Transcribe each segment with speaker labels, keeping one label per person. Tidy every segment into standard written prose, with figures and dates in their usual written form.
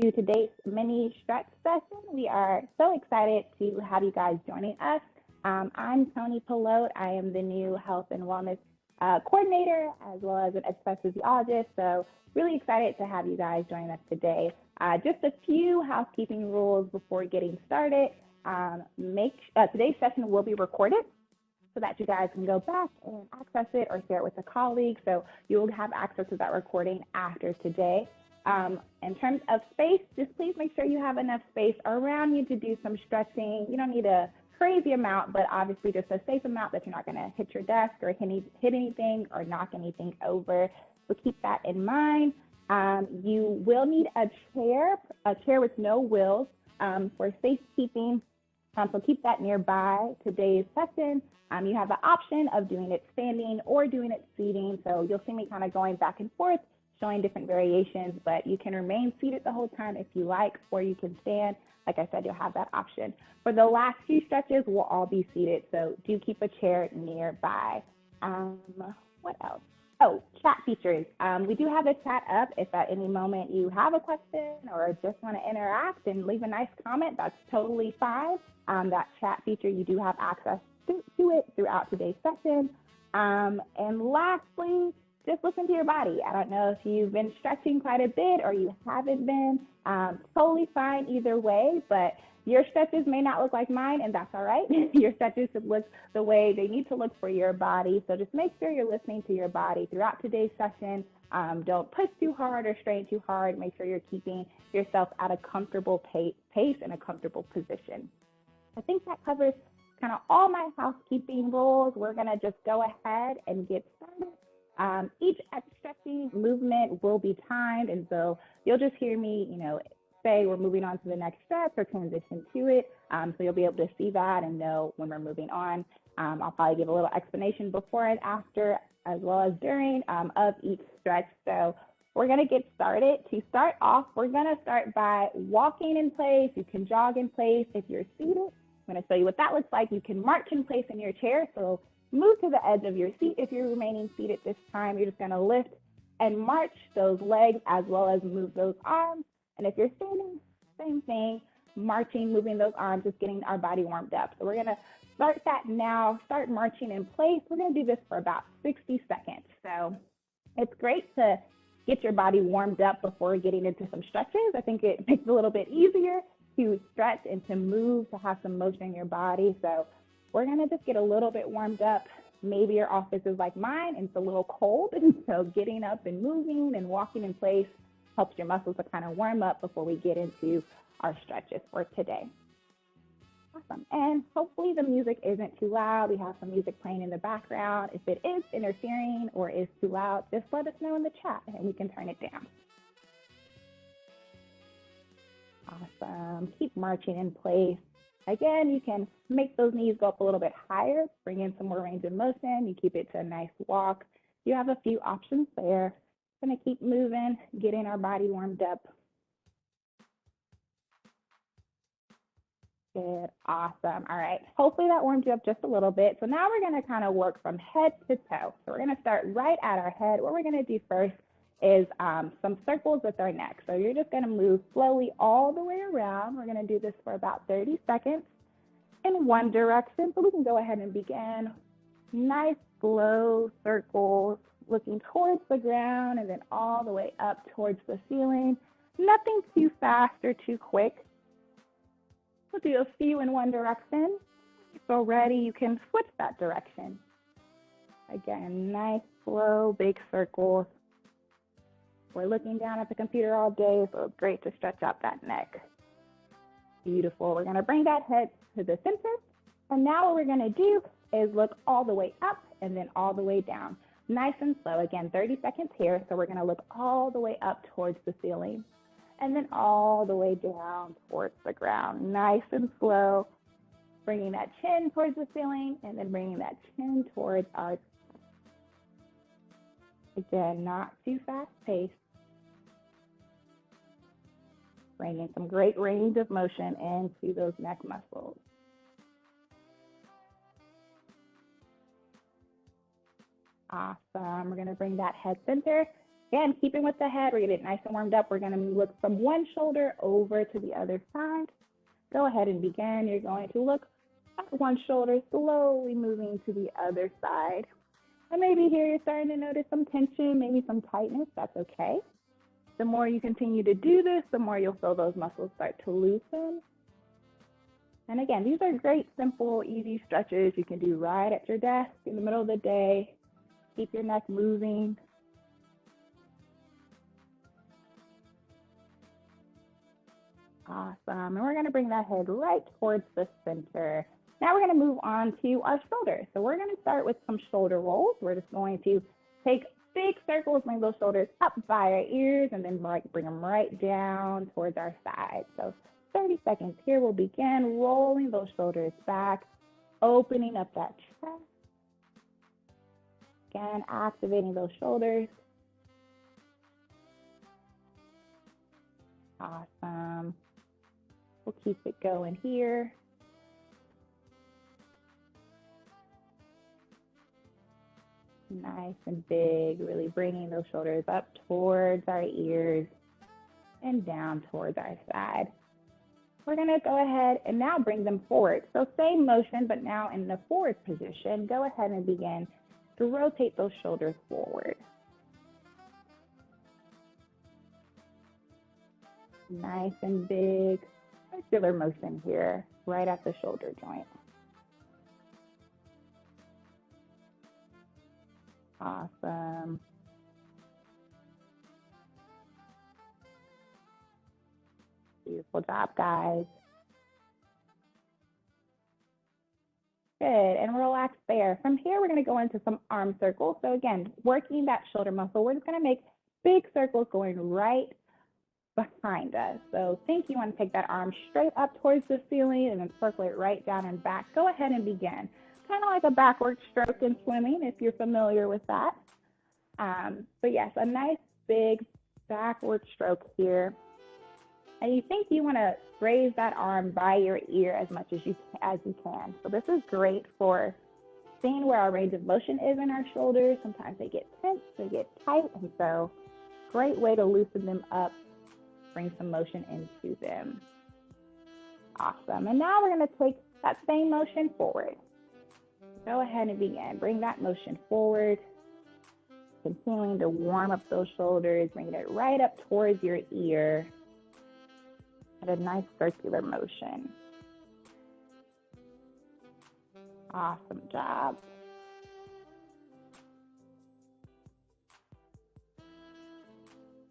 Speaker 1: to today's mini stretch session. We are so excited to have you guys joining us. I'm Tony Pilote. I am the new health and wellness coordinator as well as an exercise physiologist. So really excited to have you guys join us today. Just a few housekeeping rules before getting started. Today's session will be recorded so that you guys can go back and access it or share it with a colleague. So you will have access to that recording after today. In terms of space, just please make sure you have enough space around you to do some stretching. You don't need a crazy amount, but obviously just a safe amount that you're not going to hit your desk or hit anything or knock anything over. So keep that in mind. You will need a chair with no wheels for safekeeping. So keep that nearby today's session. You have the option of doing it standing or doing it seating. So you'll see me kind of going back and forth, showing different variations, but you can remain seated the whole time if you like, or you can stand. Like I said, you'll have that option. For the last few stretches, we'll all be seated, so do keep a chair nearby. What else? Oh, chat features. We do have the chat up. If at any moment you have a question or just want to interact and leave a nice comment, that's totally fine. That chat feature, you do have access to it throughout today's session. And lastly, just listen to your body. I don't know if you've been stretching quite a bit or you haven't been. Totally fine either way, but your stretches may not look like mine, and that's all right. Your stretches should look the way they need to look for your body. So just make sure you're listening to your body throughout today's session. Don't push too hard or strain too hard. Make sure you're keeping yourself at a comfortable pace and a comfortable position. I think that covers kind of all my housekeeping rules. We're going to just go ahead and get started. Each stretching movement will be timed, and so you'll just hear me, say we're moving on to the next step or transition to it. So you'll be able to see that and know when we're moving on. I'll probably give a little explanation before and after, as well as during of each stretch. So we're going to get started. To start off, we're going to start by walking in place. You can jog in place if you're seated. I'm going to show you what that looks like. You can march in place in your chair. So move to the edge of your seat. If you're remaining seated this time, you're just going to lift and march those legs as well as move those arms. And if you're standing, same thing, marching, moving those arms, just getting our body warmed up. So we're going to start that now, start marching in place. We're going to do this for about 60 seconds. So it's great to get your body warmed up before getting into some stretches. I think it makes it a little bit easier to stretch and to move, to have some motion in your body. So we're going to just get a little bit warmed up. Maybe your office is like mine and it's a little cold. And so getting up and moving and walking in place helps your muscles to kind of warm up before we get into our stretches for today. Awesome. And hopefully the music isn't too loud. We have some music playing in the background. If it is interfering or is too loud, just let us know in the chat and we can turn it down. Awesome. Keep marching in place. Again, you can make those knees go up a little bit higher, bring in some more range of motion. You keep it to a nice walk. You have a few options there. Going to keep moving, getting our body warmed up. Good, awesome. All right, hopefully that warmed you up just a little bit. So now we're going to kind of work from head to toe. So we're going to start right at our head. What we're going to do first is some circles with our neck. So you're just going to move slowly all the way around. We're going to do this for about 30 seconds in one direction. So we can go ahead and begin. Nice slow circles, looking towards the ground and then all the way up towards the ceiling. Nothing too fast or too quick. We'll do a few in one direction. So ready, you can switch that direction. Again, nice, slow, big circles. We're looking down at the computer all day, so it's great to stretch out that neck. Beautiful. We're going to bring that head to the center. And now what we're going to do is look all the way up and then all the way down. Nice and slow. Again, 30 seconds here. So we're going to look all the way up towards the ceiling and then all the way down towards the ground. Nice and slow. Bringing that chin towards the ceiling and then bringing that chin towards our. Again, not too fast paced. Bringing some great range of motion into those neck muscles. Awesome. We're going to bring that head center Again, keeping with the head, we're gonna get nice and warmed up. We're gonna look from one shoulder over to the other side. Go ahead and begin. You're going to look at one shoulder, slowly moving to the other side. And maybe here you're starting to notice some tension, maybe some tightness. That's okay. The more you continue to do this, the more you'll feel those muscles start to loosen. And again, these are great, simple, easy stretches you can do right at your desk in the middle of the day. Keep your neck moving. Awesome. And we're going to bring that head right towards the center. Now we're going to move on to our shoulders. So we're going to start with some shoulder rolls. We're just going to take big circles, bring those shoulders up by our ears, and then bring them right down towards our sides. So 30 seconds here. We'll begin rolling those shoulders back, opening up that chest. Again, activating those shoulders. Awesome. We'll keep it going here. Nice and big, really bringing those shoulders up towards our ears and down towards our side. We're going to go ahead and now bring them forward. So same motion, but now in the forward position, go ahead and begin to rotate those shoulders forward. Nice and big circular motion here, right at the shoulder joint. Awesome. Beautiful job, guys. Good, and relax there. From here, we're going to go into some arm circles. So again, working that shoulder muscle, we're just going to make big circles going right behind us. So think you want to take that arm straight up towards the ceiling and then circle it right down and back. Go ahead and begin. Kind of like a backward stroke in swimming, if you're familiar with that. But yes, a nice big backward stroke here. And you think you want to raise that arm by your ear as much as you can. So this is great for seeing where our range of motion is in our shoulders. Sometimes they get tense, they get tight, and so great way to loosen them up, bring some motion into them. Awesome. And now we're going to take that same motion forward. Go ahead and begin. Bring that motion forward, continuing to warm up those shoulders, bringing it right up towards your ear. A nice circular motion. Awesome job.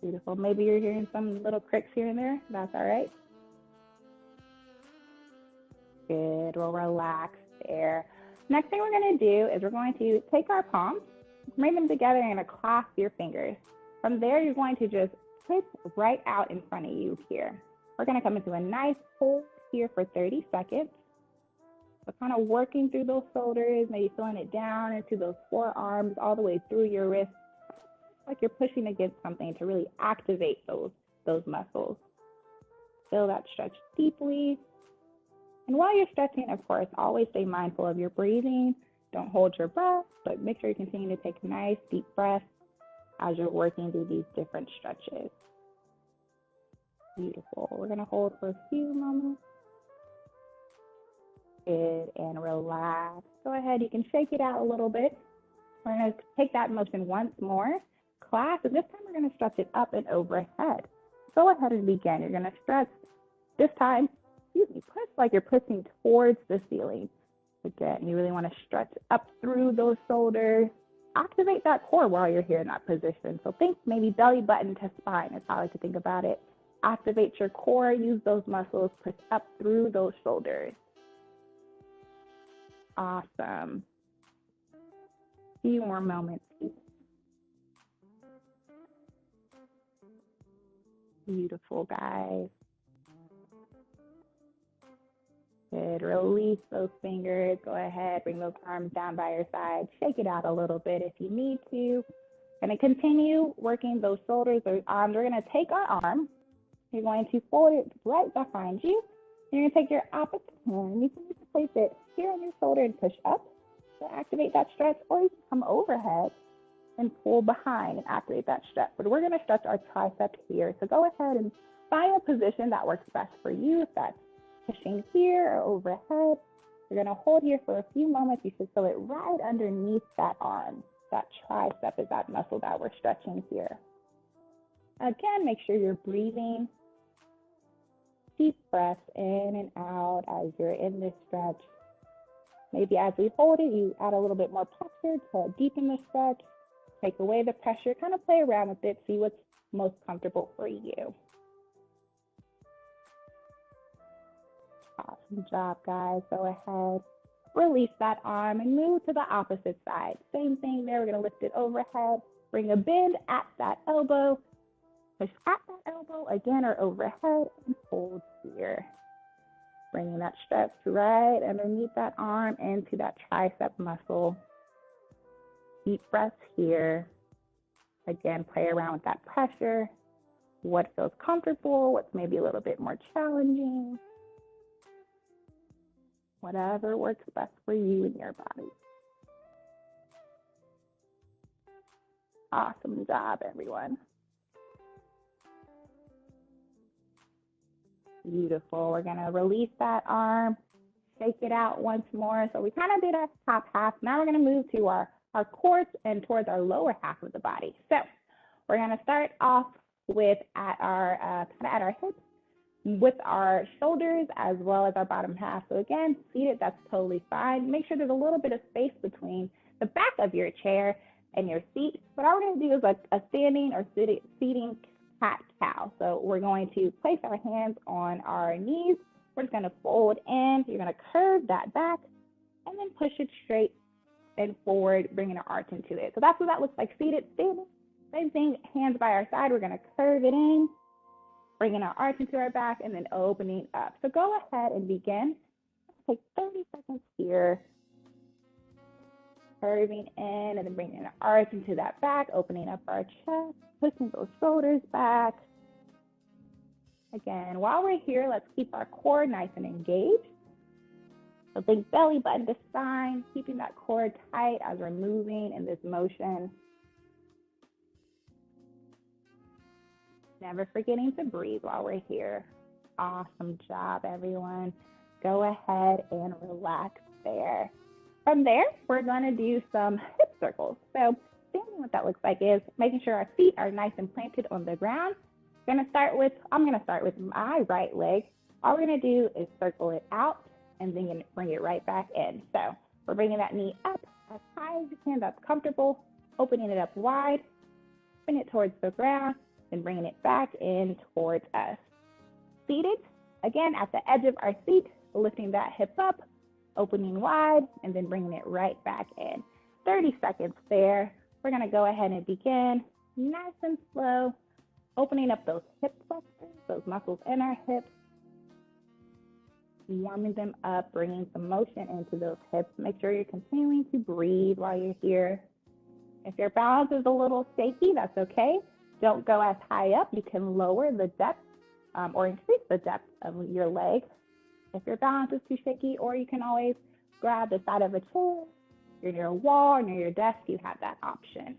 Speaker 1: Beautiful. Maybe you're hearing some little clicks here and there. That's all right. Good. We'll relax there. Next thing we're going to do is we're going to take our palms, bring them together, and going to clasp your fingers. From there, you're going to just twist right out in front of you here. We're going to come into a nice hold here for 30 seconds. So kind of working through those shoulders, maybe feeling it down into those forearms, all the way through your wrists, like you're pushing against something to really activate those muscles. Feel that stretch deeply. And while you're stretching, of course, always stay mindful of your breathing. Don't hold your breath, but make sure you continue to take nice, deep breaths as you're working through these different stretches. Beautiful. We're going to hold for a few moments. Good, and relax. Go ahead, you can shake it out a little bit. We're going to take that motion once more. Clasp, and this time we're going to stretch it up and overhead. Go ahead and begin. You're going to stretch this time, push like you're pushing towards the ceiling. Again, you really want to stretch up through those shoulders. Activate that core while you're here in that position. So think maybe belly button to spine is how I like to think about it. Activate your core, use those muscles, push up through those shoulders. Awesome. A few more moments. Beautiful, guys. Good. Release those fingers. Go ahead, bring those arms down by your side. Shake it out a little bit if you need to. Going to continue working those shoulders, those arms. We're going to take our arm. You're going to fold it right behind you. You're going to take your opposite hand. You can just place it here on your shoulder and push up to activate that stretch, or you can come overhead and pull behind and activate that stretch. But we're gonna stretch our triceps here. So go ahead and find a position that works best for you. If that's pushing here or overhead, you're gonna hold here for a few moments. You should feel it right underneath that arm. That tricep is that muscle that we're stretching here. Again, make sure you're breathing. Deep breaths in and out as you're in this stretch. Maybe as we hold it, you add a little bit more pressure to deepen the stretch, take away the pressure, kind of play around with it, see what's most comfortable for you. Awesome job, guys. Go ahead, release that arm and move to the opposite side. Same thing there, we're gonna lift it overhead, bring a bend at that elbow, push at that elbow again or overhead and hold here. Bringing that stretch right underneath that arm into that tricep muscle. Deep breaths here. Again, play around with that pressure. What feels comfortable, what's maybe a little bit more challenging. Whatever works best for you and your body. Awesome job, everyone. Beautiful. We're going to release that arm, shake it out once more. So we kind of did our top half. Now we're going to move to our quads and towards our lower half of the body. So we're going to start off with at our hips, with our shoulders as well as our bottom half. So again, seated, that's totally fine. Make sure there's a little bit of space between the back of your chair and your seat. What we're going to do is a standing or seating cat-cow. So we're going to place our hands on our knees. We're just going to fold in. You're going to curve that back and then push it straight and forward, bringing an arch into it. So that's what that looks like seated, standing. Same thing, hands by our side. We're going to curve it in, bringing our arch into our back, and then opening up. So go ahead and begin. Take 30 seconds here. Curving in and then bringing an arch into that back, opening up our chest, pushing those shoulders back. Again, while we're here, let's keep our core nice and engaged. So think belly button to spine, keeping that core tight as we're moving in this motion. Never forgetting to breathe while we're here. Awesome job, everyone. Go ahead and relax there. From there, we're going to do some hip circles. So standing, what that looks like is making sure our feet are nice and planted on the ground. I'm going to start with my right leg. All we're going to do is circle it out and then bring it right back in. So we're bringing that knee up as high as you can. That's comfortable. Opening it up wide, bring it towards the ground, and bringing it back in towards us. Seated, again, at the edge of our seat, lifting that hip up, opening wide, and then bringing it right back in. 30 seconds there. We're going to go ahead and begin nice and slow, opening up those hip flexors, those muscles in our hips, warming them up, bringing some motion into those hips. Make sure you're continuing to breathe while you're here. If your balance is a little shaky, that's okay. Don't go as high up. You can lower the depth or increase the depth of your leg if your balance is too shaky, or you can always grab the side of a chair. You're near a wall or near your desk, you have that option.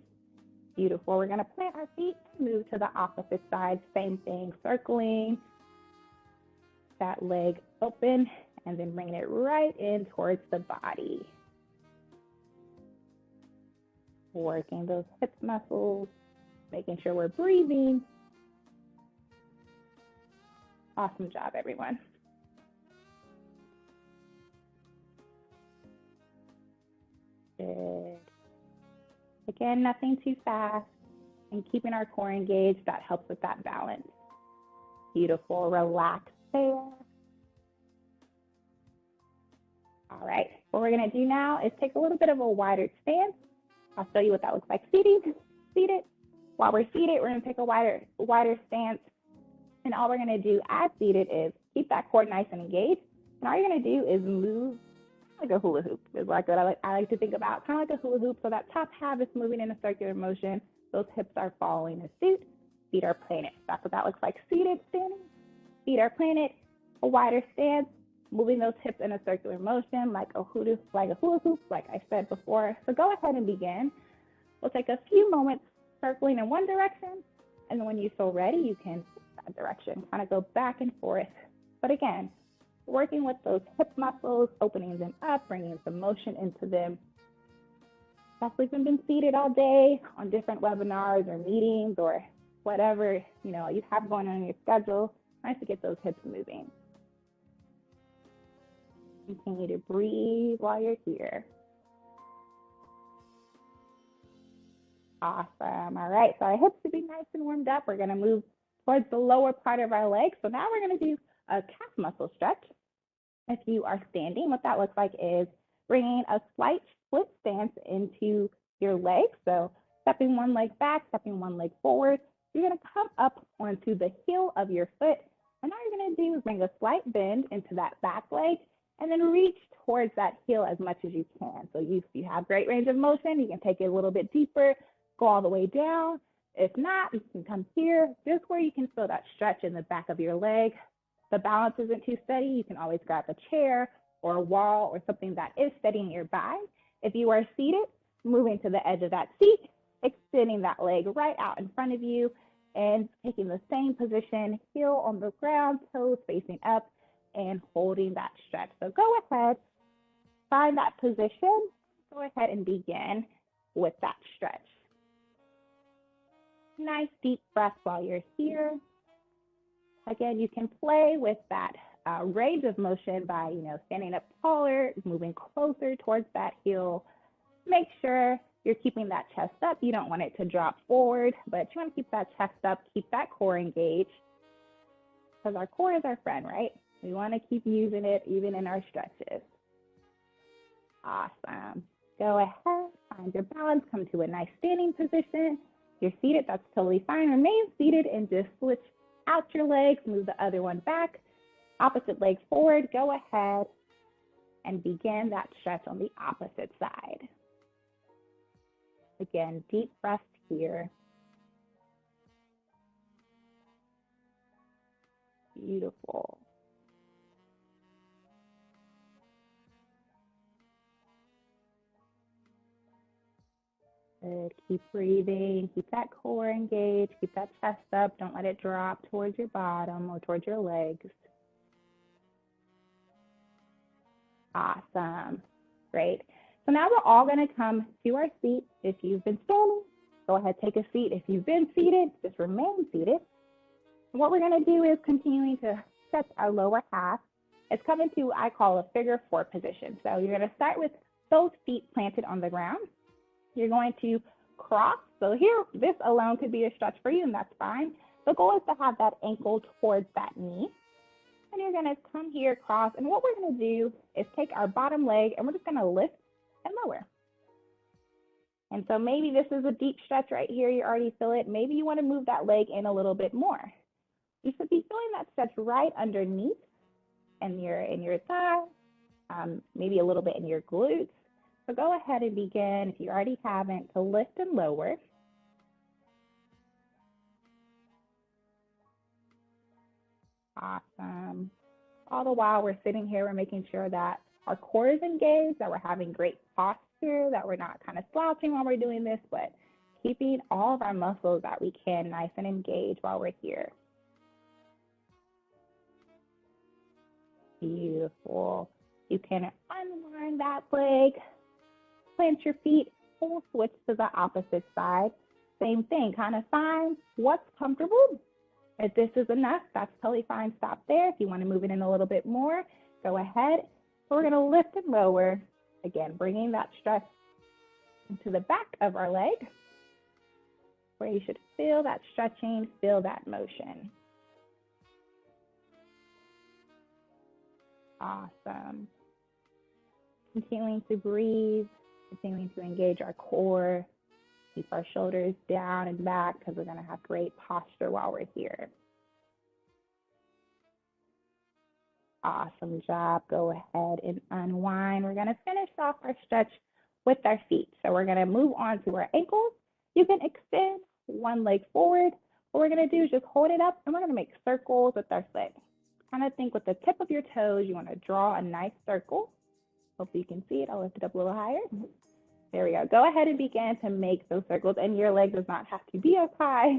Speaker 1: Beautiful. We're going to plant our feet and move to the opposite side. Same thing, circling that leg open and then bringing it right in towards the body. Working those hip muscles, making sure we're breathing. Awesome job, everyone. Good. Again, nothing too fast, and keeping our core engaged, that helps with that balance. Beautiful, relax there. All right, what we're gonna do now is take a little bit of a wider stance. I'll show you what that looks like seated. While we're seated, we're gonna take a wider stance, and all we're gonna do as seated is keep that core nice and engaged, and all you're gonna do is move like a hula hoop is like what I like to think about, kind of like a hula hoop. So that top half is moving in a circular motion. Those hips are following a suit. Feet are planted. That's what that looks like. Seated, standing. Feet are planted. A wider stance, moving those hips in a circular motion like a hula hoop, like I said before. So go ahead and begin. We'll take a few moments circling in one direction, and then when you feel ready, you can switch that direction, kind of go back and forth. But again, working with those hip muscles, opening them up, bringing some motion into them. Especially if you've been seated all day on different webinars or meetings or whatever you have going on in your schedule, nice to get those hips moving. Continue to breathe while you're here. Awesome. All right, so our hips should be nice and warmed up. We're going to move towards the lower part of our legs. So now we're going to do a calf muscle stretch. If you are standing, what that looks like is bringing a slight split stance into your legs. So stepping one leg back, stepping one leg forward. You're going to come up onto the heel of your foot. And all you're going to do is bring a slight bend into that back leg and then reach towards that heel as much as you can. So if you have great range of motion, you can take it a little bit deeper, go all the way down. If not, you can come here, just where you can feel that stretch in the back of your leg. The balance isn't too steady, you can always grab a chair or a wall or something that is steady nearby. If you are seated, moving to the edge of that seat, extending that leg right out in front of you and taking the same position, heel on the ground, toes facing up, and holding that stretch. So go ahead, find that position, go ahead and begin with that stretch. Nice deep breath while you're here. Again, you can play with that range of motion by, standing up taller, moving closer towards that heel. Make sure you're keeping that chest up. You don't want it to drop forward, but you want to keep that chest up, keep that core engaged, because our core is our friend, right? We want to keep using it even in our stretches. Awesome. Go ahead, find your balance, come to a nice standing position. If you're seated, that's totally fine. Remain seated and just switch out your legs, move the other one back, opposite leg forward. Go ahead and begin that stretch on the opposite side. Again, deep breath here. Beautiful. Good. Keep breathing, keep that core engaged, keep that chest up. Don't let it drop towards your bottom or towards your legs. Awesome. Great. So now we're all going to come to our seat. If you've been standing, go ahead, take a seat. If you've been seated, just remain seated. What we're going to do is continuing to stretch our lower half. It's coming to, I call a figure four position. So you're going to start with both feet planted on the ground. You're going to cross. So here, this alone could be a stretch for you, and that's fine. The goal is to have that ankle towards that knee. And you're going to come here, cross. And what we're going to do is take our bottom leg, and we're just going to lift and lower. And so maybe this is a deep stretch right here. You already feel it. Maybe you want to move that leg in a little bit more. You should be feeling that stretch right underneath in your thigh, maybe a little bit in your glutes. So go ahead and begin, if you already haven't, to lift and lower. Awesome. All the while we're sitting here, we're making sure that our core is engaged, that we're having great posture, that we're not kind of slouching while we're doing this, but keeping all of our muscles that we can nice and engaged while we're here. Beautiful. You can unwind that leg, plant your feet, full switch to the opposite side. Same thing, kind of find what's comfortable. If this is enough, that's totally fine. Stop there. If you want to move it in a little bit more, go ahead. So we're going to lift and lower. Again, bringing that stress into the back of our leg, where you should feel that stretching, feel that motion. Awesome. Continuing to breathe, continuing to engage our core, keep our shoulders down and back because we're going to have great posture while we're here. Awesome job. Go ahead and unwind. We're going to finish off our stretch with our feet. So we're going to move on to our ankles. You can extend one leg forward. What we're going to do is just hold it up, and we're going to make circles with our foot. Kind of think with the tip of your toes, you want to draw a nice circle. Hopefully you can see it. I'll lift it up a little higher. There we go. Go ahead and begin to make those circles, and your leg does not have to be up high.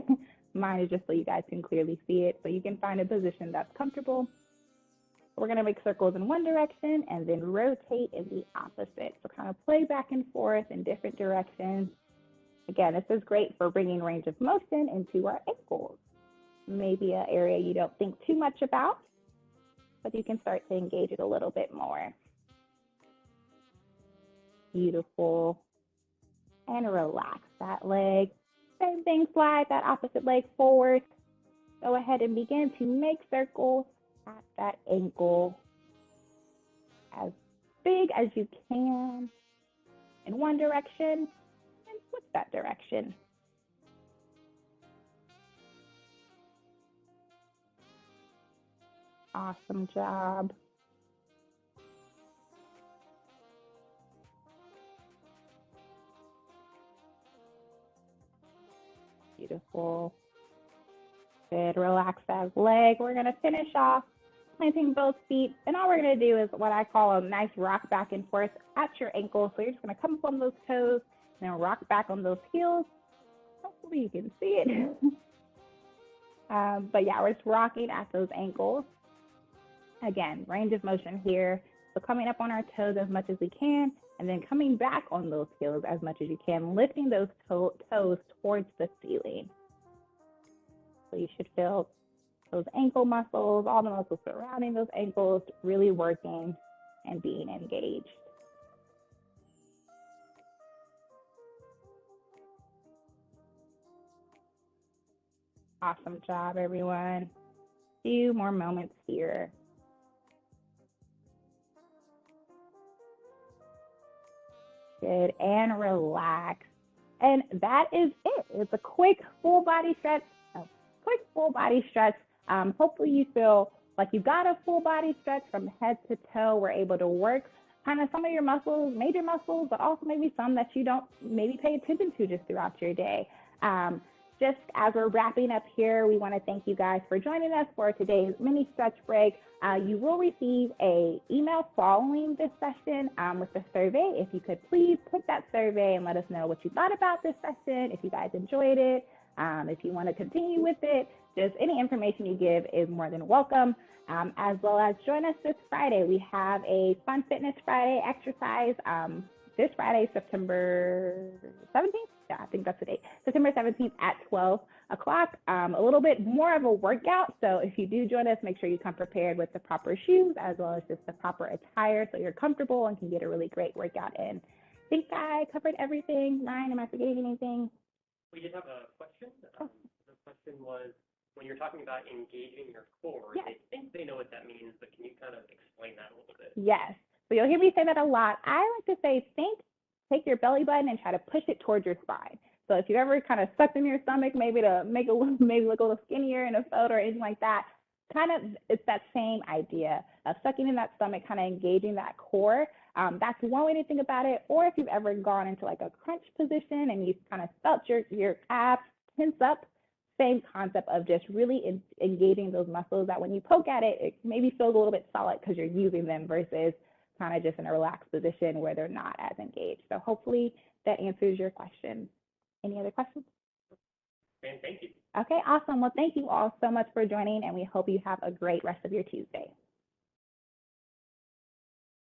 Speaker 1: Mine is just so you guys can clearly see it, so you can find a position that's comfortable. We're going to make circles in one direction and then rotate in the opposite. So kind of play back and forth in different directions. Again, this is great for bringing range of motion into our ankles. Maybe an area you don't think too much about, but you can start to engage it a little bit more. Beautiful. And relax that leg. Same thing, slide that opposite leg forward. Go ahead and begin to make circles at that ankle as big as you can in one direction and switch that direction. Awesome job. Beautiful. Good. Relax that leg. We're going to finish off planting both feet. And all we're going to do is what I call a nice rock back and forth at your ankle. So you're just going to come up on those toes and then rock back on those heels. Hopefully you can see it. But yeah, we're just rocking at those ankles. Again, range of motion here. So coming up on our toes as much as we can, and then coming back on those heels as much as you can, lifting those toes towards the ceiling. So you should feel those ankle muscles, all the muscles surrounding those ankles, really working and being engaged. Awesome job, everyone. A few more moments here. Good, and relax. And that is it. It's a quick full body stretch. Hopefully you feel like you got a full body stretch from head to toe. We're able to work kind of some of your muscles, major muscles, but also maybe some that you don't maybe pay attention to just throughout your day. Just as we're wrapping up here, we want to thank you guys for joining us for today's mini stretch break. You will receive an email following this session with the survey. If you could please take that survey and let us know what you thought about this session, if you guys enjoyed it, if you want to continue with it, just any information you give is more than welcome. As well as join us this Friday. We have a Fun Fitness Friday exercise this Friday, September 17th. Yeah, I think that's the date. September 17th at 12 o'clock. A little bit more of a workout. So if you do join us, make sure you come prepared with the proper shoes as well as just the proper attire so you're comfortable and can get a really great workout in. I think I covered everything. Ryan, am I forgetting anything?
Speaker 2: We did have a question. The question was, when you're talking about engaging your core,
Speaker 1: yes.
Speaker 2: They think they know what that means, but can you kind of explain that a little bit?
Speaker 1: Yes. So you'll hear me say that a lot. I like to say, take your belly button and try to push it towards your spine. So if you've ever kind of sucked in your stomach, maybe to make maybe look a little skinnier in a photo or anything like that, kind of it's that same idea of sucking in that stomach, kind of engaging that core. That's one way to think about it. Or if you've ever gone into like a crunch position and you've kind of felt your abs tense up, same concept of just really engaging those muscles that when you poke at it, it maybe feels a little bit solid because you're using them versus kind of just in a relaxed position where they're not as engaged. So hopefully that answers your question. Any other questions?
Speaker 2: And thank you.
Speaker 1: Okay, awesome. Well, thank you all so much for joining, and we hope you have a great rest of your Tuesday.